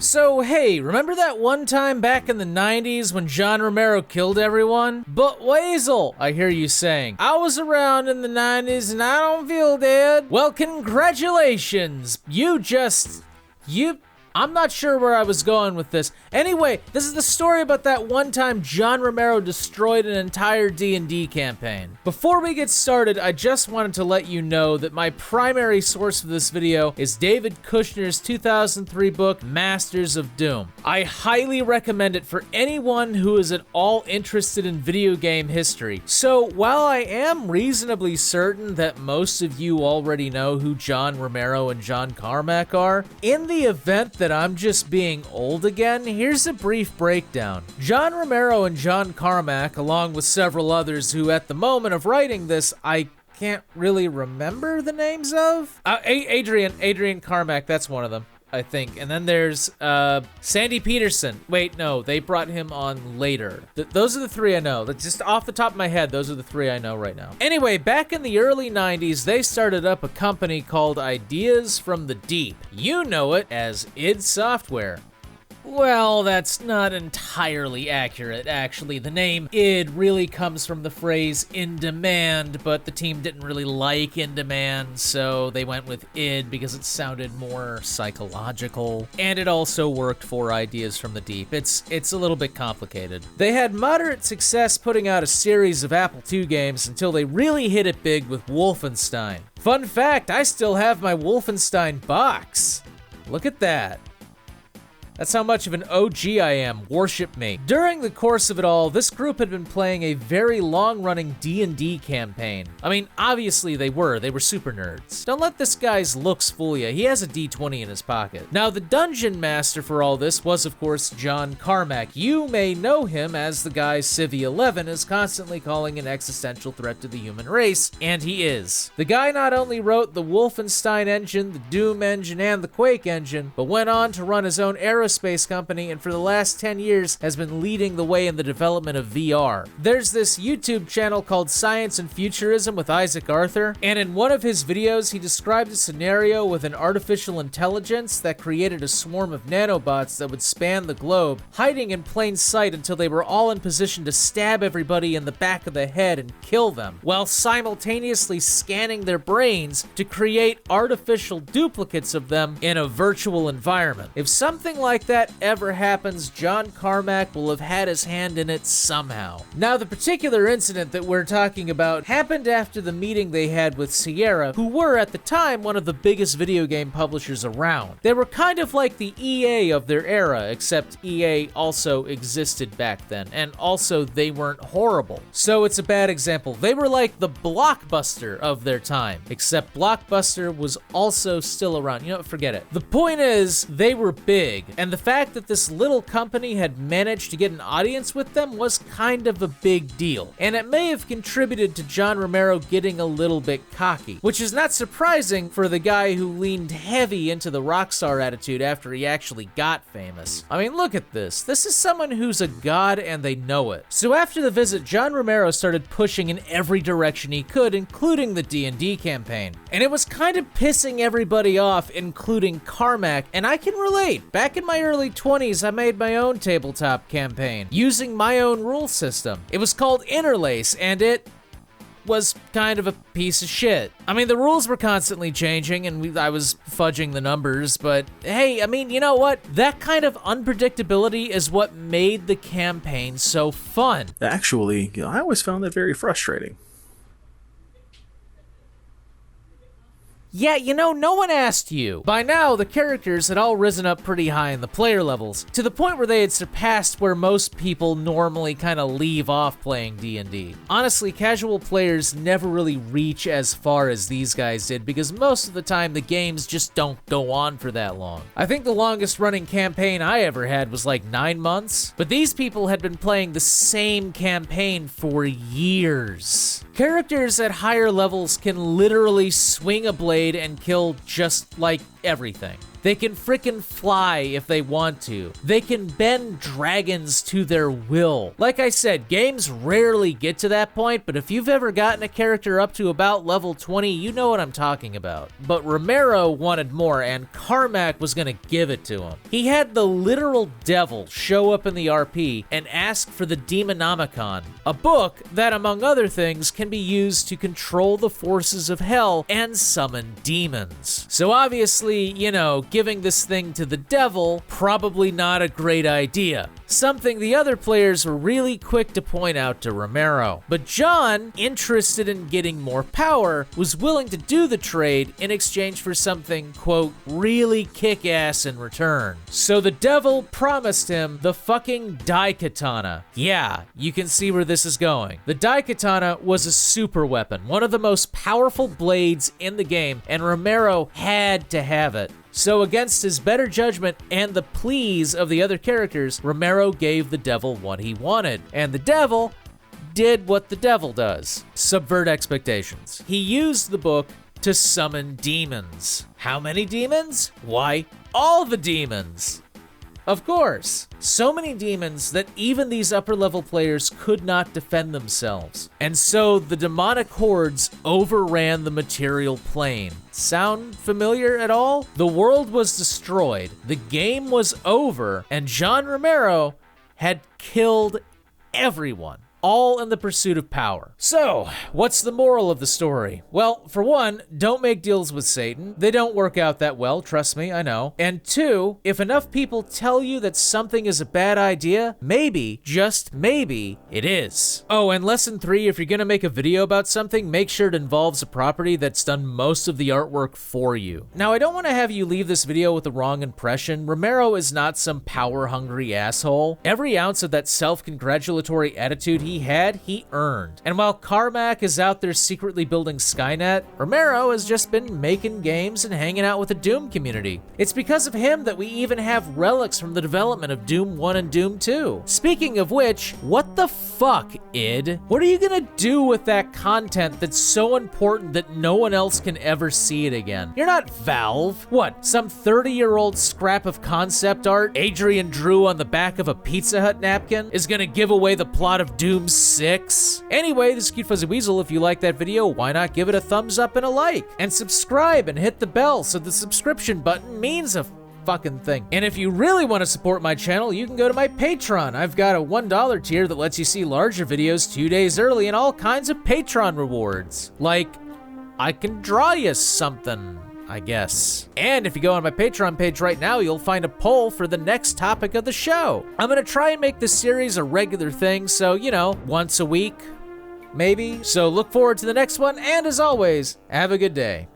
So hey, remember that one time back in the 90s when John Romero killed everyone? But Weasel, I hear you saying. I was around in the 90s and I don't feel dead. Well, congratulations. I'm not sure where I was going with this. Anyway, this is the story about that one time John Romero destroyed an entire D&D campaign. Before we get started, I just wanted to let you know that my primary source for this video is David Kushner's 2003 book, Masters of Doom. I highly recommend it for anyone who is at all interested in video game history. So while I am reasonably certain that most of you already know who John Romero and John Carmack are, in the event that I'm just being old again, here's a brief breakdown. John Romero and John Carmack, along with several others who at the moment of writing this, I can't really remember the names of. Adrian Carmack, that's one of them, I think. And then there's Sandy Peterson. Wait, no, they brought him on later. Those are the three I know. Just off the top of my head, those are the three I know right now. Anyway, back in the early 90s, they started up a company called Ideas from the Deep. You know it as id Software. Well, that's not entirely accurate, actually. The name id really comes from the phrase in demand, but the team didn't really like in demand, so they went with id because it sounded more psychological. And it also worked for Ideas from the Deep. It's a little bit complicated. They had moderate success putting out a series of Apple II games until they really hit it big with Wolfenstein. Fun fact, I still have my Wolfenstein box. Look at that. That's how much of an OG I am. Worship me. During the course of it all, this group had been playing a very long-running D&D campaign. I mean, obviously they were super nerds. Don't let this guy's looks fool you. He has a D20 in his pocket. Now, the dungeon master for all this was, of course, John Carmack. You may know him as the guy Civvy 11 is constantly calling an existential threat to the human race, and he is. The guy not only wrote the Wolfenstein engine, the Doom engine, and the Quake engine, but went on to run his own aerospace company, and for the last 10 years has been leading the way in the development of VR. There's this YouTube channel called Science and Futurism with Isaac Arthur, and in one of his videos he described a scenario with an artificial intelligence that created a swarm of nanobots that would span the globe, hiding in plain sight until they were all in position to stab everybody in the back of the head and kill them, while simultaneously scanning their brains to create artificial duplicates of them in a virtual environment. If something like that ever happens, John Carmack will have had his hand in it somehow. Now, the particular incident that we're talking about happened after the meeting they had with Sierra, who were at the time one of the biggest video game publishers around. They were kind of like the EA of their era, except EA also existed back then, and also they weren't horrible. So it's a bad example. They were like the Blockbuster of their time, except Blockbuster was also still around. You know, forget it. The point is, they were big, and the fact that this little company had managed to get an audience with them was kind of a big deal. And it may have contributed to John Romero getting a little bit cocky, which is not surprising for the guy who leaned heavy into the rockstar attitude after he actually got famous. I mean, look at this. This is someone who's a god and they know it. So after the visit, John Romero started pushing in every direction he could, including the D&D campaign. And it was kind of pissing everybody off, including Carmack, and I can relate. Back in my early 20s, I made my own tabletop campaign, using my own rule system. It was called Interlace, and it was kind of a piece of shit. I mean, the rules were constantly changing, and I was fudging the numbers, but hey, I mean, you know what? That kind of unpredictability is what made the campaign so fun. Actually, I always found that very frustrating. Yeah, you know, no one asked you. By now, the characters had all risen up pretty high in the player levels, to the point where they had surpassed where most people normally kind of leave off playing D&D. Honestly, casual players never really reach as far as these guys did, because most of the time the games just don't go on for that long. I think the longest running campaign I ever had was like 9 months, but these people had been playing the same campaign for years. Characters at higher levels can literally swing a blade and kill just like everything. They can frickin' fly if they want to. They can bend dragons to their will. Like I said, games rarely get to that point, but if you've ever gotten a character up to about level 20, you know what I'm talking about. But Romero wanted more, and Carmack was gonna give it to him. He had the literal devil show up in the RP and ask for the Demonomicon, a book that, among other things, can be used to control the forces of hell and summon demons. So obviously, you know, giving this thing to the devil, probably not a great idea. Something the other players were really quick to point out to Romero. But John, interested in getting more power, was willing to do the trade in exchange for something, quote, really kick-ass in return. So the devil promised him the fucking Daikatana. Yeah, you can see where this is going. The Daikatana was a super weapon, one of the most powerful blades in the game, and Romero had to have it. So against his better judgment and the pleas of the other characters, Romero gave the devil what he wanted. And the devil did what the devil does: subvert expectations. He used the book to summon demons. How many demons? Why, all the demons. Of course. So many demons that even these upper level players could not defend themselves. And so the demonic hordes overran the material plane. Sound familiar at all? The world was destroyed, the game was over, and John Romero had killed everyone. All in the pursuit of power. So, what's the moral of the story? Well, for one, don't make deals with Satan. They don't work out that well, trust me, I know. And two, if enough people tell you that something is a bad idea, maybe, just maybe, it is. Oh, and lesson 3, if you're gonna make a video about something, make sure it involves a property that's done most of the artwork for you. Now, I don't want to have you leave this video with the wrong impression. Romero is not some power-hungry asshole. Every ounce of that self-congratulatory attitude he earned. And while Carmack is out there secretly building Skynet, Romero has just been making games and hanging out with the Doom community. It's because of him that we even have relics from the development of Doom 1 and Doom 2. Speaking of which, what the fuck, id? What are you gonna do with that content that's so important that no one else can ever see it again? You're not Valve. What, some 30-year-old scrap of concept art Adrian drew on the back of a Pizza Hut napkin is gonna give away the plot of Doom 6? Anyway, this is Cute Fuzzy Weasel. If you like that video, why not give it a thumbs up and a like? And subscribe and hit the bell so the subscription button means a fucking thing. And if you really want to support my channel, you can go to my Patreon. I've got a $1 tier that lets you see larger videos 2 days early and all kinds of Patreon rewards. Like, I can draw you something, I guess. And if you go on my Patreon page right now, you'll find a poll for the next topic of the show. I'm gonna try and make this series a regular thing, so, you know, once a week, maybe. So look forward to the next one, and as always, have a good day.